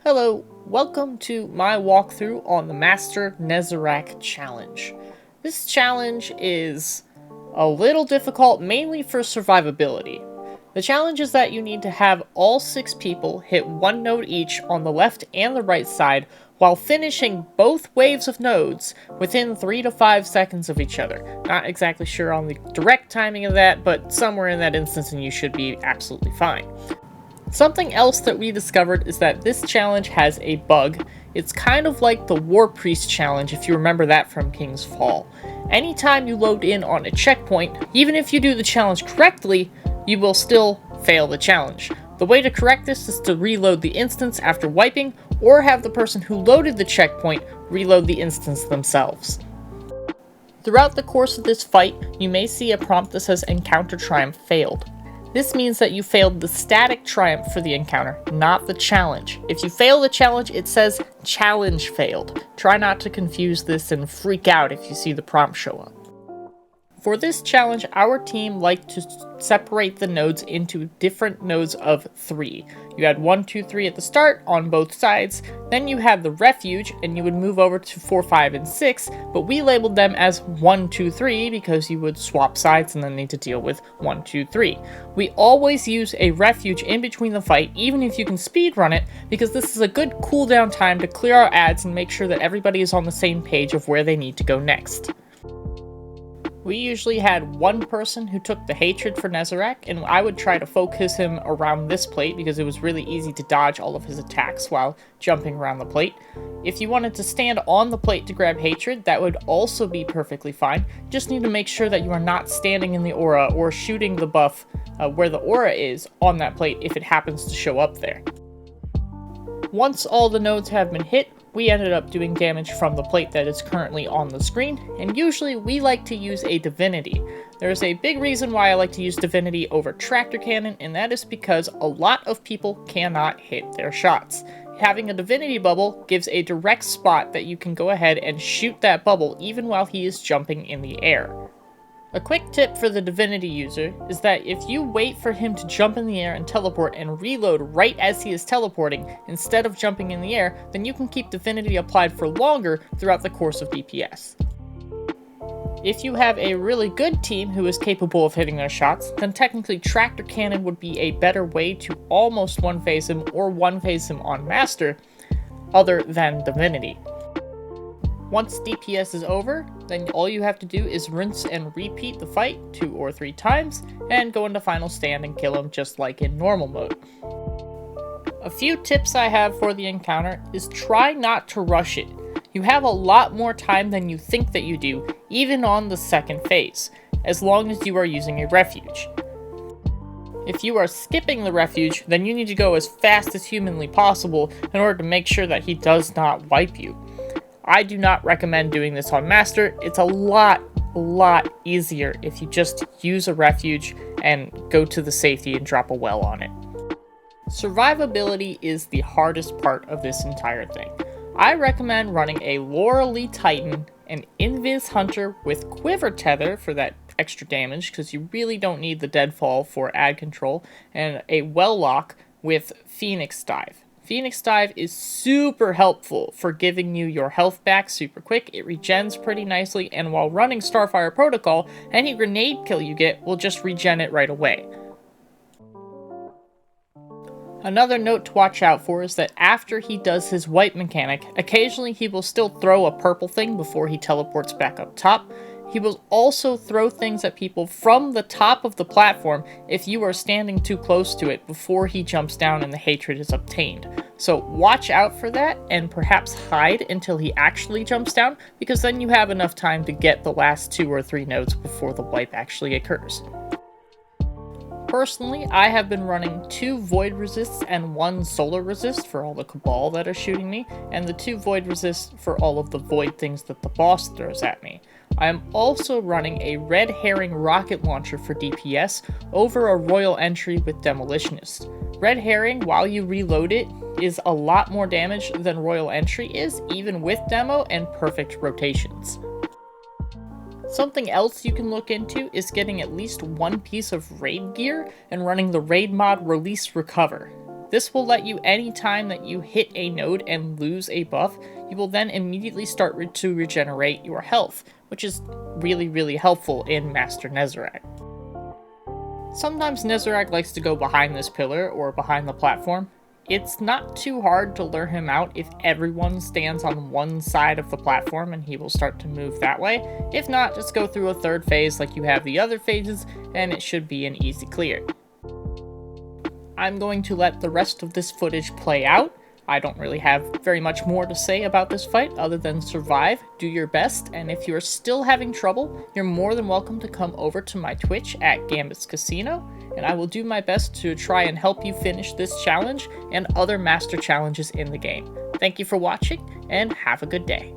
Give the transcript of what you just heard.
Hello, welcome to my walkthrough on the Master Nezarec challenge. This challenge is a little difficult, mainly for survivability. The challenge is that you need to have all 6 people hit one node each on the left and the right side while finishing both waves of nodes within 3 to 5 seconds of each other. Not exactly sure on the direct timing of that, but somewhere in that instance and you should be absolutely fine. Something else that we discovered is that this challenge has a bug. It's kind of like the War Priest challenge, if you remember that from King's Fall. Anytime you load in on a checkpoint, even if you do the challenge correctly, you will still fail the challenge. The way to correct this is to reload the instance after wiping, or have the person who loaded the checkpoint reload the instance themselves. Throughout the course of this fight, you may see a prompt that says Encounter Triumph Failed. This means that you failed the static triumph for the encounter, not the challenge. If you fail the challenge, it says challenge failed. Try not to confuse this and freak out if you see the prompt show up. For this challenge, our team liked to separate the nodes into different nodes of 3. You had 1, 2, 3 at the start on both sides, then you had the refuge, and you would move over to 4, 5, and 6, but we labeled them as 1, 2, 3 because you would swap sides and then need to deal with 1, 2, 3. We always use a refuge in between the fight, even if you can speedrun it, because this is a good cooldown time to clear our ads and make sure that everybody is on the same page of where they need to go next. We usually had one person who took the hatred for Nezarec, and I would try to focus him around this plate because it was really easy to dodge all of his attacks while jumping around the plate. If you wanted to stand on the plate to grab hatred, that would also be perfectly fine. You just need to make sure that you are not standing in the aura or shooting the buff where the aura is on that plate if it happens to show up there. Once all the nodes have been hit, we ended up doing damage from the plate that is currently on the screen, and usually we like to use a divinity. There's a big reason why I like to use divinity over tractor cannon, and that is because a lot of people cannot hit their shots. Having a divinity bubble gives a direct spot that you can go ahead and shoot that bubble even while he is jumping in the air. A quick tip for the divinity user is that if you wait for him to jump in the air and teleport and reload right as he is teleporting instead of jumping in the air, then you can keep divinity applied for longer throughout the course of DPS. If you have a really good team who is capable of hitting their shots, then technically tractor cannon would be a better way to almost one-phase him or one-phase him on master other than divinity. Once DPS is over, then all you have to do is rinse and repeat the fight 2 or 3 times, and go into final stand and kill him just like in normal mode. A few tips I have for the encounter is try not to rush it. You have a lot more time than you think that you do, even on the second phase, as long as you are using a refuge. If you are skipping the refuge, then you need to go as fast as humanly possible in order to make sure that he does not wipe you. I do not recommend doing this on Master. It's a lot easier if you just use a refuge and go to the safety and drop a well on it. Survivability is the hardest part of this entire thing. I recommend running a Laurel Titan, an Invis Hunter with Quiver Tether for that extra damage, because you really don't need the Deadfall for ad control, and a Well Lock with Phoenix Dive. Phoenix Dive is super helpful for giving you your health back super quick. It regens pretty nicely, and while running Starfire Protocol, any grenade kill you get will just regen it right away. Another note to watch out for is that after he does his wipe mechanic, occasionally he will still throw a purple thing before he teleports back up top. He will also throw things at people from the top of the platform if you are standing too close to it before he jumps down and the hatred is obtained. So watch out for that and perhaps hide until he actually jumps down, because then you have enough time to get the last 2 or 3 nodes before the wipe actually occurs. Personally, I have been running 2 Void Resists and 1 Solar Resist for all the Cabal that are shooting me, and the 2 Void Resists for all of the Void things that the boss throws at me. I am also running a Red Herring rocket launcher for DPS over a Royal Entry with Demolitionist. Red Herring, while you reload it, is a lot more damage than Royal Entry is, even with demo and perfect rotations. Something else you can look into is getting at least 1 piece of raid gear and running the raid mod Release Recover. This will let you, anytime that you hit a node and lose a buff, you will then immediately start to regenerate your health, which is really helpful in Master Nezarec. Sometimes Nezarec likes to go behind this pillar or behind the platform. It's not too hard to lure him out if everyone stands on one side of the platform and he will start to move that way. If not, just go through a third phase like you have the other phases and it should be an easy clear. I'm going to let the rest of this footage play out. I don't really have very much more to say about this fight other than survive, do your best, and if you're still having trouble, you're more than welcome to come over to my Twitch at Gambit's Casino, and I will do my best to try and help you finish this challenge and other master challenges in the game. Thank you for watching, and have a good day.